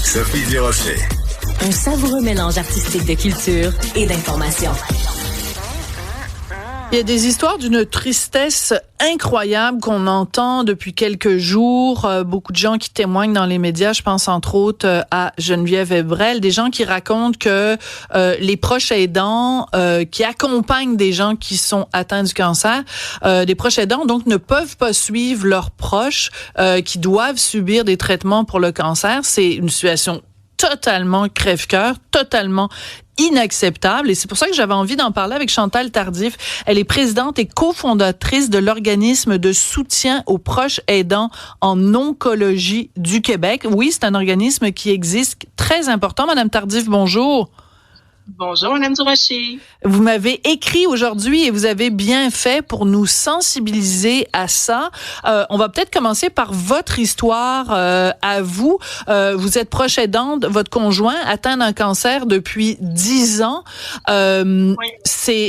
Sophie Durocher. Un savoureux mélange artistique de culture et d'information. Il y a des histoires d'une tristesse incroyable qu'on entend depuis quelques jours. Beaucoup de gens qui témoignent dans les médias. Je pense entre autres à Geneviève Evrel. Des gens qui racontent que les proches aidants qui accompagnent des gens qui sont atteints du cancer, des proches aidants donc ne peuvent pas suivre leurs proches qui doivent subir des traitements pour le cancer. C'est une situation totalement crève-cœur, totalement inacceptable. Et c'est pour ça que j'avais envie d'en parler avec Chantal Tardif. Elle est présidente et cofondatrice de l'organisme de soutien aux proches aidants en oncologie du Québec. Oui, c'est un organisme qui existe, très important. Madame Tardif, bonjour. Bonjour, Madame Durocher. Vous m'avez écrit aujourd'hui et vous avez bien fait pour nous sensibiliser à ça. On va peut-être commencer par votre histoire à vous. Vous êtes proche aidante, votre conjoint atteint d'un cancer depuis 10 ans. Oui.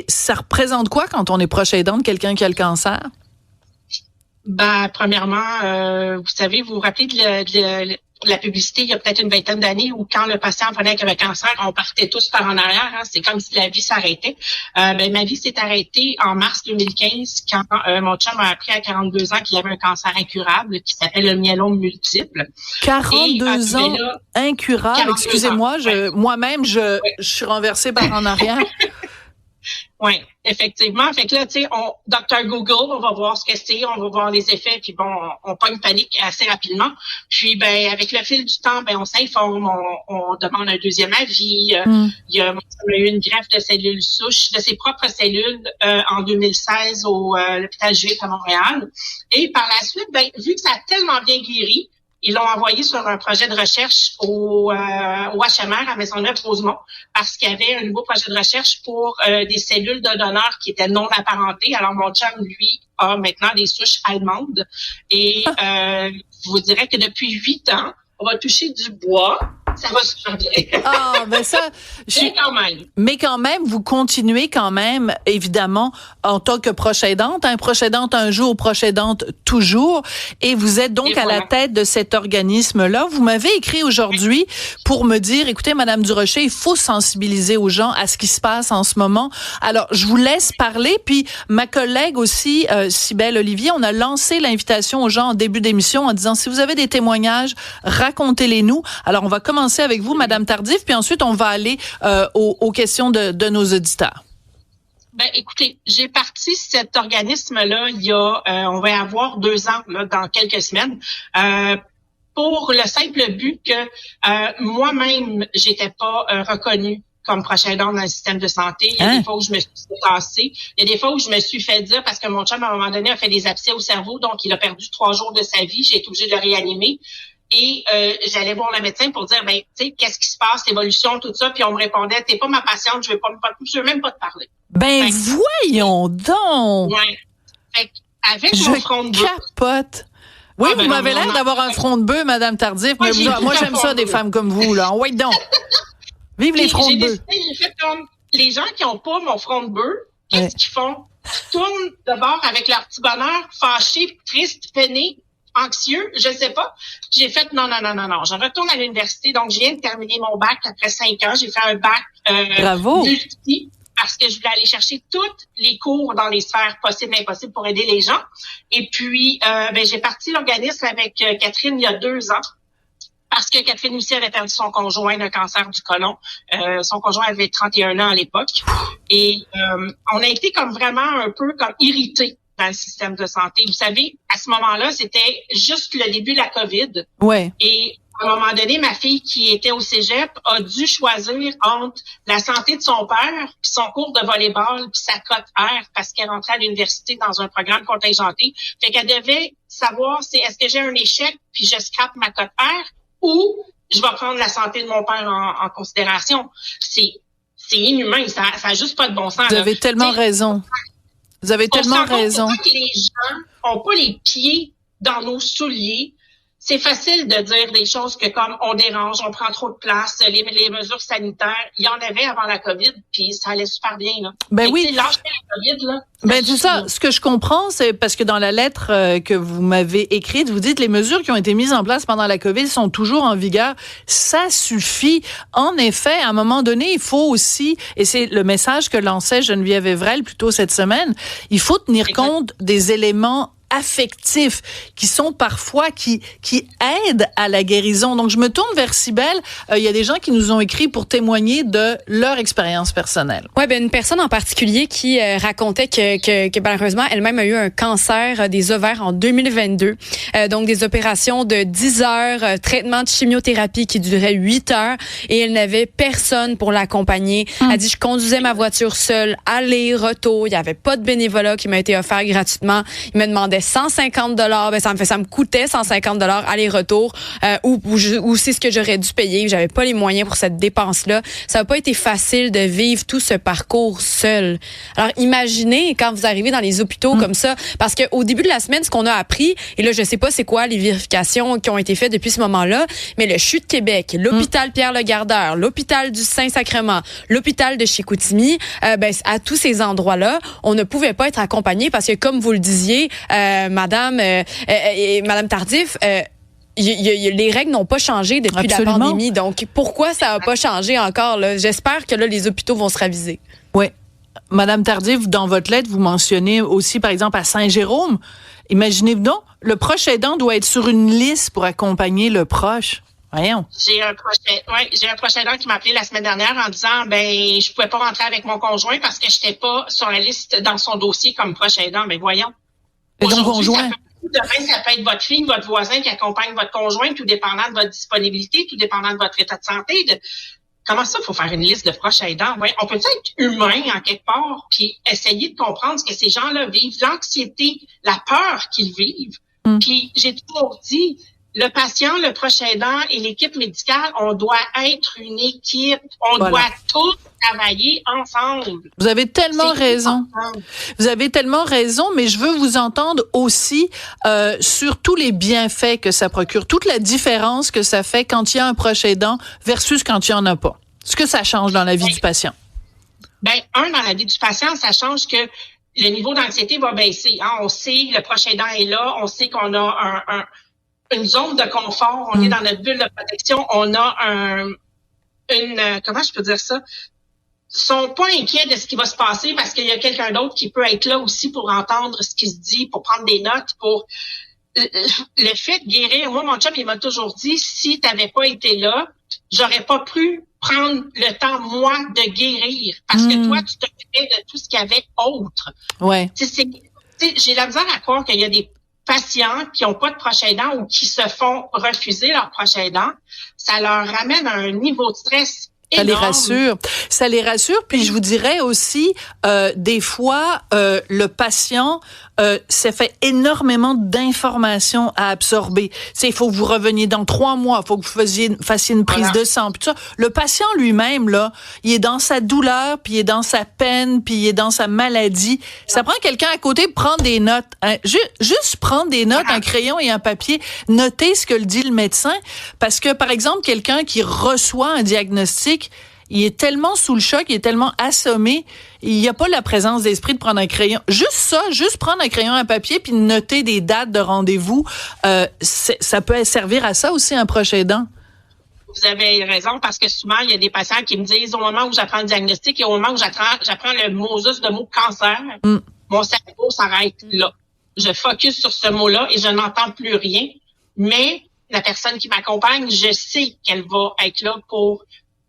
Ça représente quoi quand on est proche aidant de quelqu'un qui a le cancer? Premièrement, vous savez, vous vous rappelez de la publicité il y a peut-être une vingtaine d'années où quand le patient venait avec un cancer, on partait tous par en arrière. Hein, c'est comme si la vie s'arrêtait. Ma vie s'est arrêtée en mars 2015 quand mon chum a appris à 42 ans qu'il avait un cancer incurable qui s'appelle le myélome multiple. 42 ans là, incurable. 42 Excusez-moi, ans, moi-même, je suis renversée par en arrière. Oui, effectivement. Fait que là, tu sais, Dr Google, on va voir ce que c'est, on va voir les effets, puis bon, on pogne panique assez rapidement. Puis, avec le fil du temps, on s'informe, on demande un deuxième avis. Il y a eu une greffe de cellules souches, de ses propres cellules, en 2016 au l'hôpital Juif à Montréal. Et par la suite, vu que ça a tellement bien guéri, ils l'ont envoyé sur un projet de recherche au HMR à Maisonneuve-Rosemont parce qu'il y avait un nouveau projet de recherche pour des cellules de donneurs qui étaient non apparentées. Alors, mon chum, lui, a maintenant des souches allemandes. Et je vous dirais que depuis 8 ans, on va toucher du bois. Ça va super bien. Mais quand même, vous continuez quand même, évidemment, en tant que proche aidante. Proche aidante un jour, proche aidante toujours. Et vous êtes donc à la tête de cet organisme-là. Vous m'avez écrit aujourd'hui pour me dire, écoutez, Madame Durocher, il faut sensibiliser aux gens à ce qui se passe en ce moment. Alors, je vous laisse parler. Puis, ma collègue aussi, Cybèle Olivier, on a lancé l'invitation aux gens en début d'émission en disant, si vous avez des témoignages, racontez-les-nous. Alors, on va commencer avec vous, Madame Tardif, puis ensuite, on va aller aux questions de nos auditeurs. Écoutez, j'ai parti cet organisme-là il y a, on va avoir 2 ans, là, dans quelques semaines, pour le simple but que moi-même, j'étais pas reconnue comme proche aidante dans le système de santé. Il y a des fois où je me suis cassée. Il y a des fois où je me suis fait dire, parce que mon chum, à un moment donné, a fait des abcès au cerveau, donc il a perdu 3 jours de sa vie. J'ai été obligée de le réanimer. Et j'allais voir le médecin pour dire, tu sais, qu'est-ce qui se passe, l'évolution, tout ça. Puis on me répondait, t'es pas ma patiente, je veux même pas te parler. Voyons donc! Ouais. Avec mon front de bœuf. Je capote. Oui, vous m'avez l'air d'avoir un front de bœuf, Madame Tardif. Mais moi j'aime ça, des femmes comme vous, là. Ouais, donc. Vive les fronts de bœuf. J'ai fait comme les gens qui ont pas mon front de bœuf, qu'est-ce qu'ils font? Ils tournent de bord avec leur petit bonheur, fâchés, tristes, peinés, anxieux, je sais pas. J'ai fait non. Je retourne à l'université, donc je viens de terminer mon bac après 5 ans. J'ai fait un bac Bravo. multi parce que je voulais aller chercher toutes les cours dans les sphères possibles et impossibles pour aider les gens. Et puis, j'ai parti l'organisme avec Catherine il y a 2 ans. Parce que Catherine aussi avait perdu son conjoint d'un cancer du côlon. Son conjoint avait 31 ans à l'époque. Et on a été comme vraiment un peu comme irrités dans le système de santé. Vous savez, à ce moment-là, c'était juste le début de la COVID. Ouais. Et à un moment donné, ma fille qui était au cégep a dû choisir entre la santé de son père puis son cours de volleyball puis sa cote R parce qu'elle rentrait à l'université dans un programme contingenté. Fait qu'elle devait savoir est-ce que j'ai un échec puis je scrape ma cote R ou je vais prendre la santé de mon père en considération. C'est inhumain, ça a juste pas de bon sens. Vous avez tellement raison. Vous avez tellement raison. Que les gens ont pas les pieds dans nos souliers. c'est facile de dire des choses que comme on dérange, on prend trop de place, les mesures sanitaires, il y en avait avant la COVID, puis ça allait super bien, là. Ben oui. Lâcher la COVID, là. Ben c'est ça. Ce que je comprends, c'est parce que dans la lettre que vous m'avez écrite, vous dites les mesures qui ont été mises en place pendant la COVID sont toujours en vigueur. Ça suffit. En effet, à un moment donné, il faut aussi, et c'est le message que lançait Geneviève Evrel plus tôt cette semaine, il faut tenir compte des éléments affectifs qui sont parfois qui aident à la guérison. Donc je me tourne vers Cybèle, il y a des gens qui nous ont écrit pour témoigner de leur expérience personnelle. Ouais, ben une personne en particulier qui racontait que malheureusement elle-même a eu un cancer des ovaires en 2022. Donc des opérations de 10 heures, traitement de chimiothérapie qui durait 8 heures et elle n'avait personne pour l'accompagner. Elle dit je conduisais ma voiture seule, aller-retour, il y avait pas de bénévolat qui m'a été offert gratuitement. Il me demandait $150, ben ça me coûtait $150 aller-retour ou c'est ce que j'aurais dû payer, j'avais pas les moyens pour cette dépense-là. Ça n'a pas été facile de vivre tout ce parcours seul. Alors imaginez quand vous arrivez dans les hôpitaux comme ça, parce que au début de la semaine ce qu'on a appris, et là je sais pas c'est quoi les vérifications qui ont été faites depuis ce moment-là, mais le CHU de Québec, l'hôpital Pierre-le-Gardeur, l'hôpital du Saint-Sacrement, l'hôpital de Chicoutimi, ben à tous ces endroits-là, on ne pouvait pas être accompagné parce que comme vous le disiez Madame Tardif, les règles n'ont pas changé depuis Absolument. la pandémie. Donc, pourquoi ça n'a pas changé encore? Là? J'espère que là, les hôpitaux vont se raviser. Oui. Madame Tardif, dans votre lettre, vous mentionnez aussi, par exemple, à Saint-Jérôme. Imaginez-vous donc, le proche aidant doit être sur une liste pour accompagner le proche. Voyons. J'ai un proche aidant qui m'a appelé la semaine dernière en disant je pouvais pas rentrer avec mon conjoint parce que j'étais pas sur la liste dans son dossier comme proche aidant. Ben voyons. Et donc, conjoint. Demain, ça peut être votre fille, votre voisin qui accompagne votre conjoint, tout dépendant de votre disponibilité, tout dépendant de votre état de santé. Comment ça, il faut faire une liste de proches aidants? Ouais, on peut être humain en quelque part, puis essayer de comprendre ce que ces gens-là vivent, l'anxiété, la peur qu'ils vivent. Puis j'ai toujours dit, le patient, le proche aidant et l'équipe médicale, on doit être une équipe. On doit tous travailler ensemble. Vous avez tellement raison. Vous avez tellement raison, mais je veux vous entendre aussi sur tous les bienfaits que ça procure, toute la différence que ça fait quand il y a un proche aidant versus quand il n'y en a pas. Ce que ça change dans la vie du patient. Dans la vie du patient, ça change que le niveau d'anxiété va baisser. Hein? On sait, le proche aidant est là, on sait qu'on a une zone de confort, on est dans notre bulle de protection, on a comment je peux dire ça? Ils sont pas inquiets de ce qui va se passer parce qu'il y a quelqu'un d'autre qui peut être là aussi pour entendre ce qui se dit, pour prendre des notes, pour le fait de guérir. Moi, mon chum, il m'a toujours dit, si t'avais pas été là, j'aurais pas pu prendre le temps, moi, de guérir. Parce que toi, tu t'occupais de tout ce qu'il y avait autre. Ouais. J'ai la misère à croire qu'il y a des patients qui n'ont pas de proche aidant ou qui se font refuser leur proche aidant, ça leur ramène à un niveau de stress énorme. Ça les rassure. Puis je vous dirais aussi, des fois, le patient ça fait énormément d'informations à absorber. Il faut que vous reveniez dans 3 mois, il faut que vous fassiez une prise de sang, puis tout ça. Le patient lui-même, là, il est dans sa douleur, puis il est dans sa peine, puis il est dans sa maladie. Ça prend quelqu'un à côté pour prendre des notes. Hein. Juste prendre des notes, un crayon et un papier, noter ce que le dit le médecin. Parce que, par exemple, quelqu'un qui reçoit un diagnostic, il est tellement sous le choc, il est tellement assommé, il n'y a pas la présence d'esprit de prendre un crayon. Juste prendre un crayon et un papier puis noter des dates de rendez-vous, ça peut servir à ça aussi un proche aidant. Vous avez raison parce que souvent, il y a des patients qui me disent au moment où j'apprends le diagnostic et au moment où j'apprends le mot juste de mot cancer, mon cerveau s'arrête là. Je focus sur ce mot-là et je n'entends plus rien. Mais la personne qui m'accompagne, je sais qu'elle va être là pour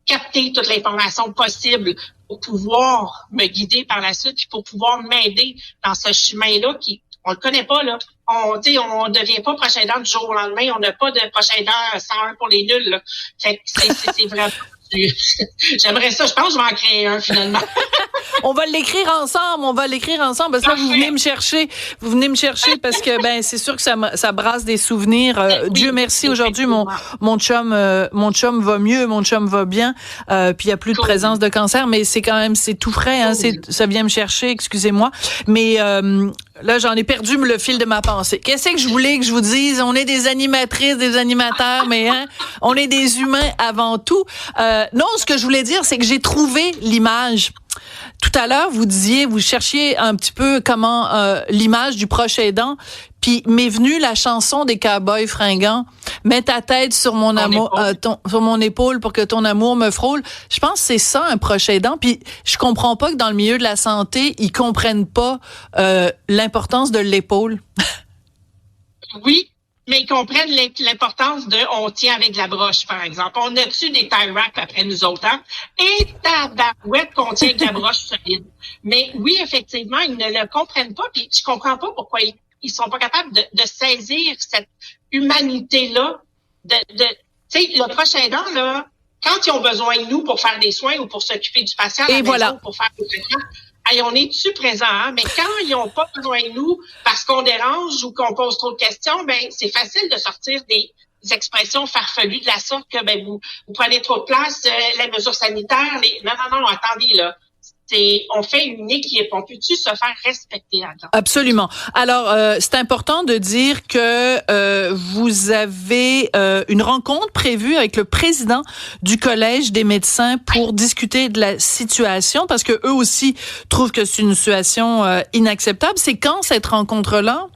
capter toute l'information possible pour pouvoir me guider par la suite et pour pouvoir m'aider dans ce chemin-là qui, on le connaît pas, là. On devient pas proche aidant du jour au lendemain. On n'a pas de proche aidant 101 pour les nuls, là. Fait que c'est vraiment... J'aimerais ça. Je pense que je vais en créer un, finalement. On va l'écrire ensemble. Parce que là, vous venez me chercher. Parce que, c'est sûr que ça brasse des souvenirs. Dieu merci, aujourd'hui, mon chum va mieux, mon chum va bien. Puis il y a plus de présence de cancer, mais c'est tout frais, hein. Ça vient me chercher, excusez-moi. Mais, Là, j'en ai perdu le fil de ma pensée. Qu'est-ce que je voulais que je vous dise? On est des animatrices, des animateurs, mais on est des humains avant tout. Non, ce que je voulais dire, c'est que j'ai trouvé l'image. Tout à l'heure, vous cherchiez un petit peu comment l'image du proche aidant, puis m'est venue la chanson des Cowboys fringants. Mets ta tête sur mon amour, sur mon épaule pour que ton amour me frôle. Je pense que c'est ça un proche aidant. Puis je comprends pas que dans le milieu de la santé, ils comprennent pas l'importance de l'épaule. Oui. Mais ils comprennent l'importance de on tient avec la broche, par exemple. On a-tu des tie wraps après nous autres, hein? Et tabarouette qu'on tient avec la broche solide. Mais oui, effectivement, ils ne le comprennent pas, puis je comprends pas pourquoi ils sont pas capables de saisir cette humanité-là. Tu sais, le proche aidant, là, quand ils ont besoin de nous pour faire des soins ou pour s'occuper du patient à la maison, pour faire des traitements, hey, on est-tu présent, hein? Mais quand ils n'ont pas besoin de nous parce qu'on dérange ou qu'on pose trop de questions, ben c'est facile de sortir des expressions farfelues de la sorte que ben vous prenez trop de place, les mesures sanitaires, non, attendez là. On fait une équipe. On peut-tu se faire respecter là-dedans? Absolument. Alors, c'est important de dire que vous avez une rencontre prévue avec le président du Collège des médecins pour discuter de la situation, parce que eux aussi trouvent que c'est une situation inacceptable. C'est quand cette rencontre-là?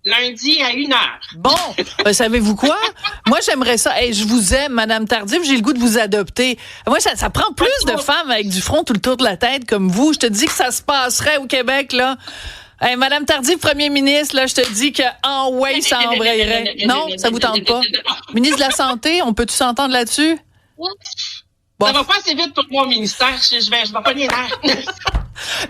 Lundi à 1h. Bon, ben, savez-vous quoi? Moi, j'aimerais ça. Hey, je vous aime, Madame Tardif. J'ai le goût de vous adopter. Moi, ça prend plus de femmes avec du front tout le tour de la tête comme vous. Je te dis que ça se passerait au Québec, là. Hey, Madame Tardif, premier ministre, là, je te dis que en way, ça embrayerait. Non, ça vous tente pas? Ministre de la Santé, on peut-tu s'entendre là-dessus? Bon. Ça va pas assez vite pour moi au ministère. Je vais pas les nerfs.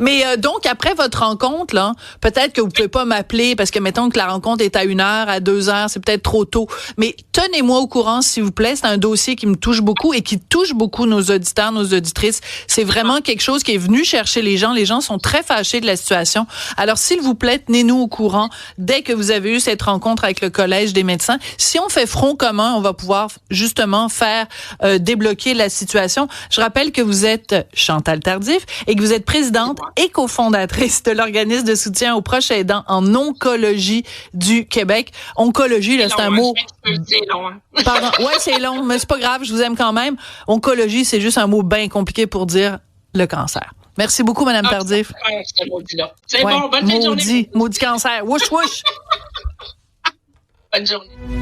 Mais donc, après votre rencontre, là, peut-être que vous pouvez pas m'appeler parce que, mettons que la rencontre est à 1h, à 2h, c'est peut-être trop tôt. Mais tenez-moi au courant, s'il vous plaît. C'est un dossier qui me touche beaucoup et qui touche beaucoup nos auditeurs, nos auditrices. C'est vraiment quelque chose qui est venu chercher les gens. Les gens sont très fâchés de la situation. Alors, s'il vous plaît, tenez-nous au courant dès que vous avez eu cette rencontre avec le Collège des médecins. Si on fait front commun, on va pouvoir justement faire débloquer la situation. Je rappelle que vous êtes Chantal Tardif et que vous êtes présidente et cofondatrice de l'organisme de soutien aux proches aidants en oncologie du Québec. Oncologie, là, c'est un mot. C'est long, hein? Pardon. Ouais, c'est long, mais c'est pas grave, je vous aime quand même. Oncologie, c'est juste un mot bien compliqué pour dire le cancer. Merci beaucoup, Madame Tardif. C'est bon, bonne fin de journée. Maudit cancer. Wouch, wouch. Bonne journée.